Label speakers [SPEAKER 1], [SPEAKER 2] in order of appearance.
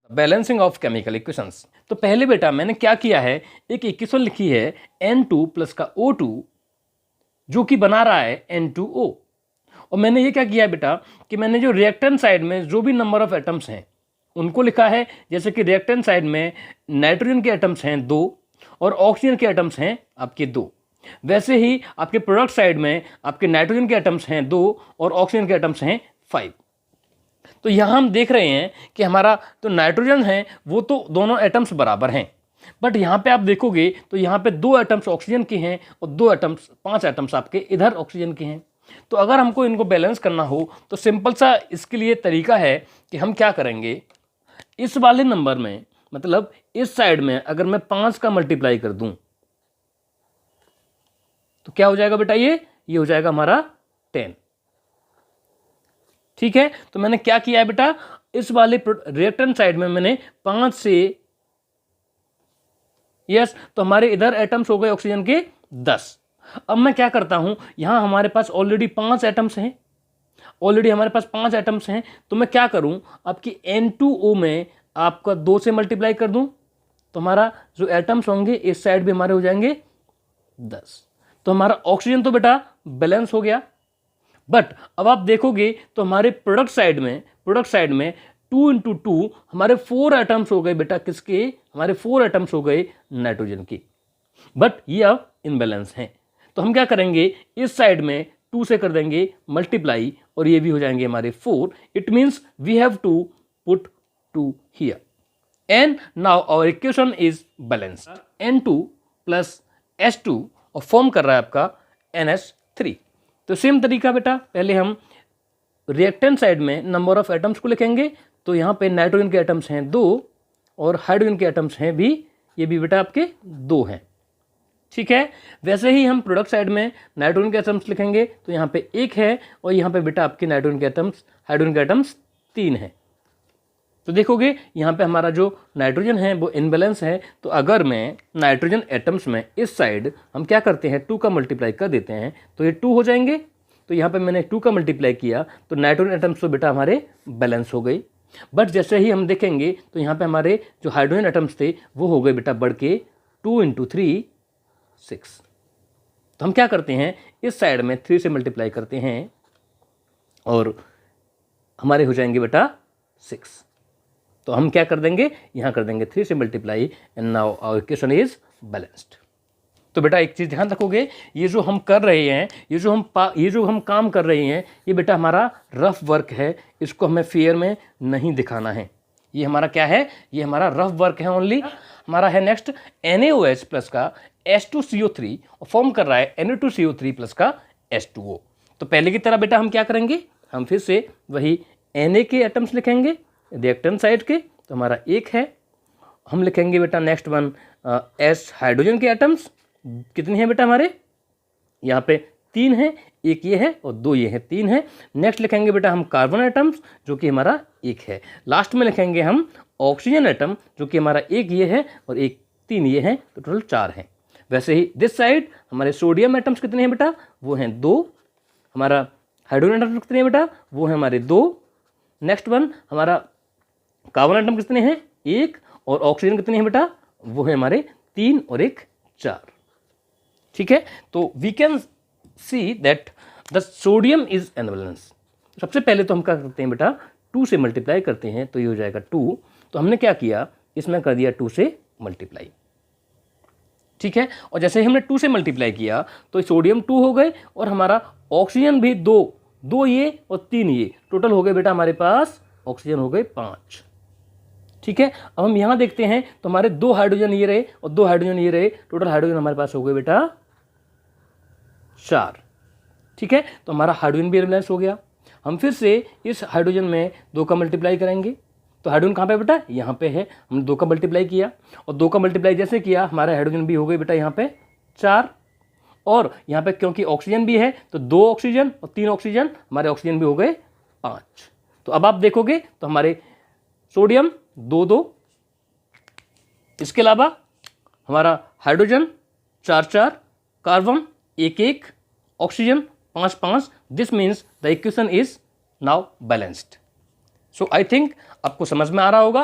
[SPEAKER 1] Balancing of chemical equations. तो पहले बेटा मैंने क्या किया है, एक इक्वेशन लिखी है N2 प्लस का O2 जो कि बना रहा है N2O। और मैंने ये क्या किया बेटा कि मैंने जो रिएक्टेंट साइड में जो भी नंबर ऑफ एटम्स हैं उनको लिखा है। जैसे कि रिएक्टेंट साइड में नाइट्रोजन के एटम्स हैं 2 और ऑक्सीजन के एटम्स हैं आपके 2, वैसे ही आपके प्रोडक्ट साइड में आपके नाइट्रोजन के एटम्स हैं 2 और ऑक्सीजन के एटम्स हैं 5। तो यहाँ हम देख रहे हैं कि हमारा तो नाइट्रोजन है वो तो दोनों एटम्स बराबर हैं, बट यहाँ पे आप देखोगे तो यहाँ पे 2 एटम्स ऑक्सीजन के हैं और 2 एटम्स 5 एटम्स आपके इधर ऑक्सीजन के हैं। तो अगर हमको इनको बैलेंस करना हो तो सिंपल सा इसके लिए तरीका है कि हम क्या करेंगे, इस वाले नंबर में मतलब इस साइड में अगर मैं 5 का मल्टीप्लाई कर दूं तो क्या हो जाएगा बेटा, ये हो जाएगा हमारा 10। ठीक है, तो मैंने क्या किया है बेटा, इस वाले रिएक्टेंट साइड में मैंने 5 से यस तो हमारे इधर एटम्स हो गए ऑक्सीजन के 10। अब मैं क्या करता हूं, यहां हमारे पास ऑलरेडी 5 एटम्स हैं, तो मैं क्या करूं, आपकी N2O में आपका 2 से मल्टीप्लाई कर दूं तो हमारा जो एटम्स होंगे इस साइड भी हमारे हो जाएंगे 10। तो हमारा ऑक्सीजन तो बेटा बैलेंस हो गया। बट अब आप देखोगे तो हमारे प्रोडक्ट साइड में 2 इंटू 2 हमारे 4 एटम्स हो गए बेटा, किसके, हमारे 4 एटम्स हो गए नाइट्रोजन की। बट ये अब इनबैलेंस हैं, तो हम क्या करेंगे, इस साइड में 2 से कर देंगे मल्टीप्लाई और ये भी हो जाएंगे हमारे 4। It means we have to put 2 here and now our equation is balance. N2 plus H2 और फॉर्म कर रहा है आपका NH3। तो सेम तरीका बेटा, पहले हम रिएक्टेंट साइड में नंबर ऑफ एटम्स को लिखेंगे। तो यहाँ पे नाइट्रोजन के एटम्स हैं 2 और हाइड्रोजन के एटम्स हैं भी, ये भी बेटा आपके 2 हैं। ठीक है, वैसे ही हम प्रोडक्ट साइड में नाइट्रोजन के एटम्स लिखेंगे तो यहाँ पे 1 है और यहाँ पे बेटा आपके नाइट्रोजन के एटम्स, हाइड्रोजन के एटम्स 3 हैं। तो देखोगे यहाँ पे हमारा जो नाइट्रोजन है वो इनबैलेंस है। तो अगर मैं नाइट्रोजन एटम्स में इस साइड हम क्या करते हैं 2 का मल्टीप्लाई कर देते हैं तो ये 2 हो जाएंगे। तो यहाँ पे मैंने 2 का मल्टीप्लाई किया तो नाइट्रोजन एटम्स तो बेटा हमारे बैलेंस हो गई। बट जैसे ही हम देखेंगे तो यहाँ पे हमारे जो हाइड्रोजन एटम्स थे वो हो गए बेटा बढ़ के 2 इंटू 3 6। तो हम क्या करते हैं, इस साइड में 3 से मल्टीप्लाई करते हैं और हमारे हो जाएंगे बेटा 6। तो हम क्या कर देंगे, यहाँ कर देंगे 3 से multiply and now our equation is balanced. तो बेटा एक चीज़ ध्यान रखोगे, ये जो हम कर रहे हैं, ये जो हम काम कर रहे हैं, ये बेटा हमारा रफ वर्क है, इसको हमें फेयर में नहीं दिखाना है। ये हमारा क्या है, ये हमारा रफ वर्क है ओनली। हमारा है नेक्स्ट NaOH प्लस का H2CO3 और फॉर्म कर रहा है Na2CO3 प्लस का H2O। तो पहले की तरह बेटा हम क्या करेंगे, हम फिर से वही Na के एटम्स लिखेंगे रिएक्टेंट साइड के, तो हमारा 1 है। हम लिखेंगे बेटा नेक्स्ट वन S हाइड्रोजन के एटम्स कितने हैं बेटा हमारे, यहाँ पे 3 है, 1 ये है और 2 ये है, 3 है। नेक्स्ट लिखेंगे बेटा हम कार्बन एटम्स जो कि हमारा 1 है। लास्ट में लिखेंगे हम ऑक्सीजन एटम जो कि हमारा 1 ये है और 1 3 ये है, तो टोटल 4 हैं। वैसे ही दिस साइड हमारे सोडियम एटम्स कितने हैं बेटा, वो हैं 2। हमारा हाइड्रोजन एटम्स कितने हैं बेटा, वो हैं हमारे 2। नेक्स्ट वन हमारा कार्बन एटम कितने हैं, 1 और ऑक्सीजन कितने हैं बेटा, वो है हमारे 3 और 1 4। ठीक है, तो we can see that the sodium is unbalance. सबसे पहले तो हम क्या करते हैं बेटा, 2 से मल्टीप्लाई करते हैं तो ये हो जाएगा 2। तो हमने क्या किया, इसमें कर दिया 2 से मल्टीप्लाई। ठीक है, और जैसे ही हमने 2 से मल्टीप्लाई किया तो सोडियम 2 हो गए और हमारा ऑक्सीजन भी 2 ये और 3 ये, टोटल हो गए बेटा हमारे पास ऑक्सीजन हो गए 5। ठीक है, अब हम यहाँ देखते हैं तो हमारे 2 हाइड्रोजन ये रहे और 2 हाइड्रोजन ये रहे, टोटल हाइड्रोजन हमारे पास हो गए बेटा 4। ठीक है, तो हमारा हाइड्रोजन भी बैलेंस हो गया। हम फिर से इस हाइड्रोजन में 2 का मल्टीप्लाई करेंगे तो हाइड्रोजन कहाँ पे बेटा, यहाँ पे है। हमने 2 का मल्टीप्लाई किया और 2 का मल्टीप्लाई जैसे किया हमारा हाइड्रोजन भी हो गए बेटा यहाँ पे 4। और यहाँ पे क्योंकि ऑक्सीजन भी है तो 2 ऑक्सीजन और 3 ऑक्सीजन, हमारे ऑक्सीजन भी हो गए 5। तो अब आप देखोगे तो हमारे सोडियम 2 इसके अलावा हमारा hydrogen 4 carbon 1 oxygen 5 this means the equation is now balanced. So I think आपको समझ में आ रहा होगा